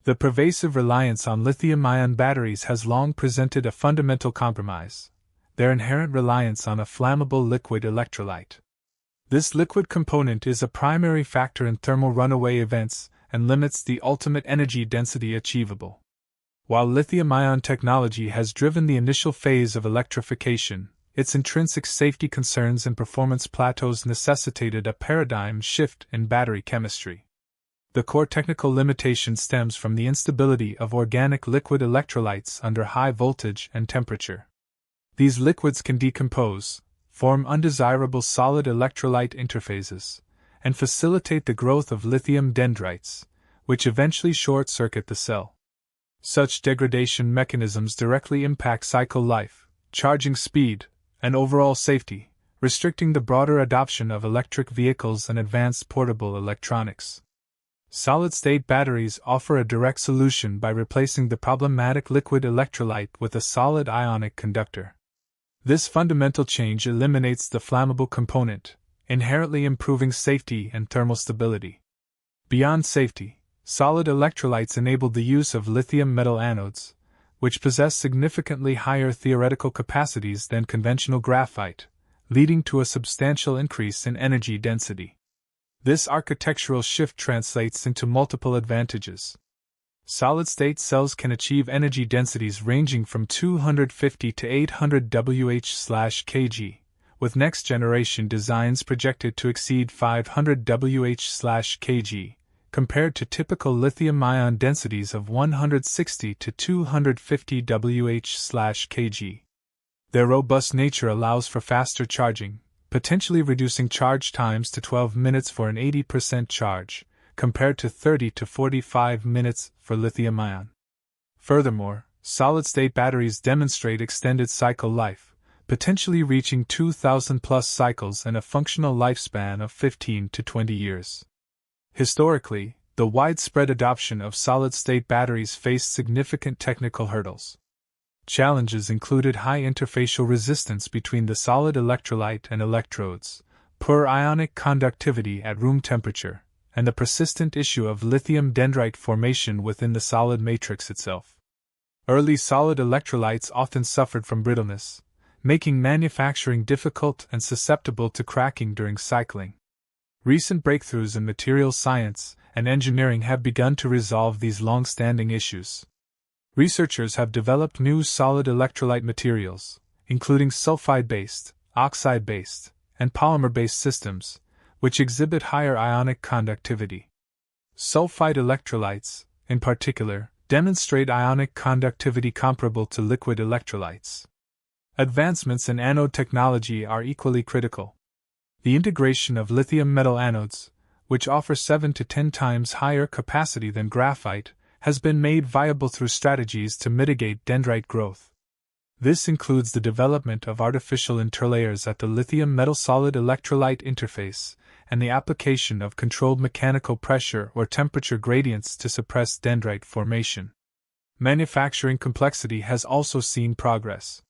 The pervasive reliance on lithium-ion batteries has long presented a fundamental compromise: their inherent reliance on a flammable liquid electrolyte. This liquid component is a primary factor in thermal runaway events and limits the ultimate energy density achievable. While lithium-ion technology has driven the initial phase of electrification, its intrinsic safety concerns and performance plateaus necessitated a paradigm shift in battery chemistry. The core technical limitation stems from the instability of organic liquid electrolytes under high voltage and temperature. These liquids can decompose, form undesirable solid electrolyte interfaces, and facilitate the growth of lithium dendrites, which eventually short-circuit the cell. Such degradation mechanisms directly impact cycle life, charging speed, and overall safety, restricting the broader adoption of electric vehicles and advanced portable electronics. Solid-state batteries offer a direct solution by replacing the problematic liquid electrolyte with a solid ionic conductor. This fundamental change eliminates the flammable component, inherently improving safety and thermal stability. Beyond safety, solid electrolytes enable the use of lithium metal anodes, which possess significantly higher theoretical capacities than conventional graphite, leading to a substantial increase in energy density. This architectural shift translates into multiple advantages. Solid-state cells can achieve energy densities ranging from 250 to 800 Wh/kg, with next-generation designs projected to exceed 500 Wh/kg, compared to typical lithium-ion densities of 160 to 250 Wh/kg. Their robust nature allows for faster charging, potentially reducing charge times to 12 minutes for an 80% charge, compared to 30 to 45 minutes for lithium-ion. Furthermore, solid-state batteries demonstrate extended cycle life, potentially reaching 2,000+ cycles and a functional lifespan of 15 to 20 years. Historically, the widespread adoption of solid-state batteries faced significant technical hurdles. Challenges included high interfacial resistance between the solid electrolyte and electrodes, poor ionic conductivity at room temperature, and the persistent issue of lithium dendrite formation within the solid matrix itself. Early solid electrolytes often suffered from brittleness, making manufacturing difficult and susceptible to cracking during cycling. Recent breakthroughs in materials science and engineering have begun to resolve these long-standing issues. Researchers have developed new solid electrolyte materials, including sulfide-based, oxide-based, and polymer-based systems, which exhibit higher ionic conductivity. Sulfide electrolytes, in particular, demonstrate ionic conductivity comparable to liquid electrolytes. Advancements in anode technology are equally critical. The integration of lithium metal anodes, which offer 7 to 10 times higher capacity than graphite, has been made viable through strategies to mitigate dendrite growth. This includes the development of artificial interlayers at the lithium metal solid electrolyte interface and the application of controlled mechanical pressure or temperature gradients to suppress dendrite formation. Manufacturing complexity has also seen progress.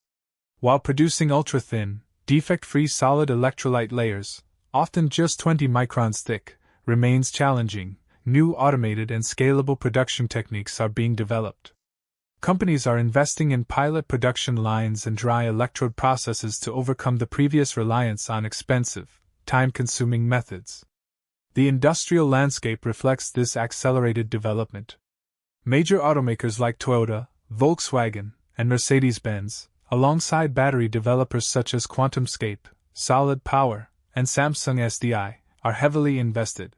While producing ultra-thin, defect-free solid electrolyte layers, often just 20 microns thick, remains challenging, new automated and scalable production techniques are being developed. Companies are investing in pilot production lines and dry electrode processes to overcome the previous reliance on expensive, time-consuming methods. The industrial landscape reflects this accelerated development. Major automakers like Toyota, Volkswagen, and Mercedes-Benz, alongside battery developers such as QuantumScape, Solid Power, and Samsung SDI, are heavily invested.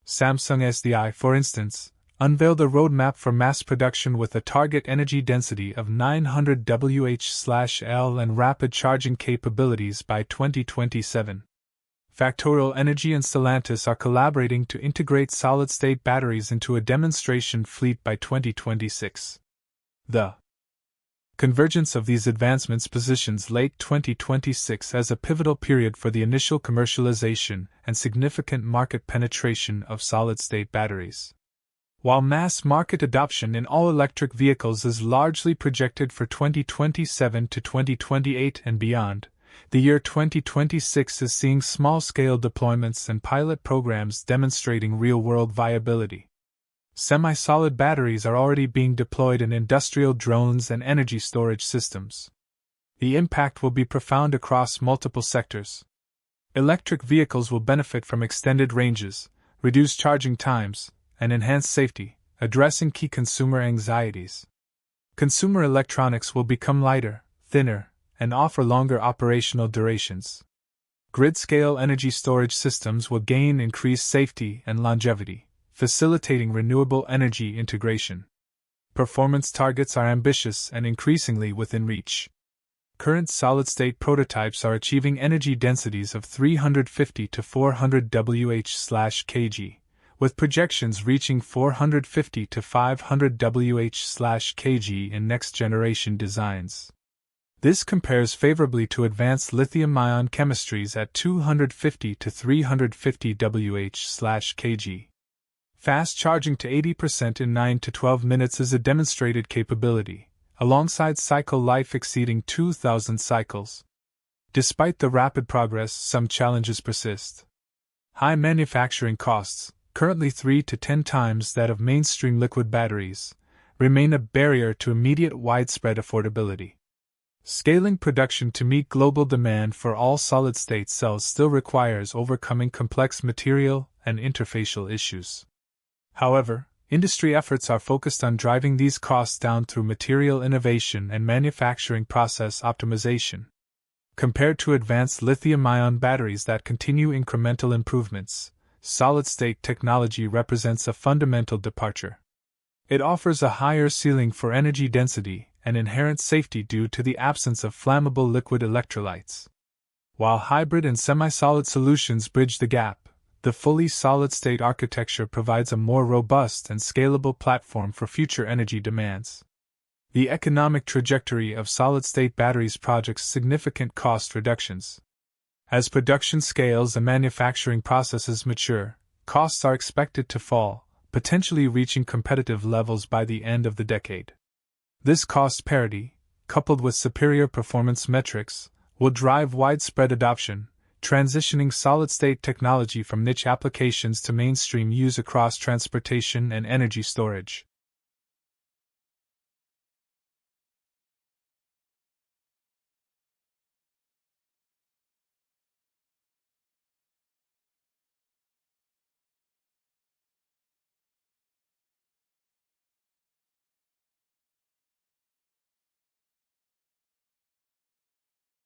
Samsung SDI, for instance, unveiled a roadmap for mass production with a target energy density of 900 Wh/L and rapid charging capabilities by 2027. Factorial Energy and Stellantis are collaborating to integrate solid-state batteries into a demonstration fleet by 2026. The convergence of these advancements positions late 2026 as a pivotal period for the initial commercialization and significant market penetration of solid-state batteries. While mass market adoption in all-electric vehicles is largely projected for 2027 to 2028 and beyond, the year 2026 is seeing small-scale deployments and pilot programs demonstrating real-world viability. Semi-solid batteries are already being deployed in industrial drones and energy storage systems. The impact will be profound across multiple sectors. Electric vehicles will benefit from extended ranges, reduced charging times, and enhanced safety, addressing key consumer anxieties. Consumer electronics will become lighter, thinner, and offer longer operational durations. Grid-scale energy storage systems will gain increased safety and longevity, facilitating renewable energy integration. Performance targets are ambitious and increasingly within reach. Current solid-state prototypes are achieving energy densities of 350 to 400 Wh/kg, with projections reaching 450 to 500 Wh/kg in next-generation designs. This compares favorably to advanced lithium-ion chemistries at 250 to 350 Wh/kg. Fast charging to 80% in 9 to 12 minutes is a demonstrated capability, alongside cycle life exceeding 2,000 cycles. Despite the rapid progress, some challenges persist. High manufacturing costs, currently 3 to 10 times that of mainstream liquid batteries, remain a barrier to immediate widespread affordability. Scaling production to meet global demand for all solid-state cells still requires overcoming complex material and interfacial issues. However, industry efforts are focused on driving these costs down through material innovation and manufacturing process optimization. Compared to advanced lithium-ion batteries that continue incremental improvements, solid-state technology represents a fundamental departure. It offers a higher ceiling for energy density and inherent safety due to the absence of flammable liquid electrolytes. While hybrid and semi-solid solutions bridge the gap, the fully solid-state architecture provides a more robust and scalable platform for future energy demands. The economic trajectory of solid-state batteries projects significant cost reductions. As production scales and manufacturing processes mature, costs are expected to fall, potentially reaching competitive levels by the end of the decade. This cost parity, coupled with superior performance metrics, will drive widespread adoption, transitioning solid-state technology from niche applications to mainstream use across transportation and energy storage.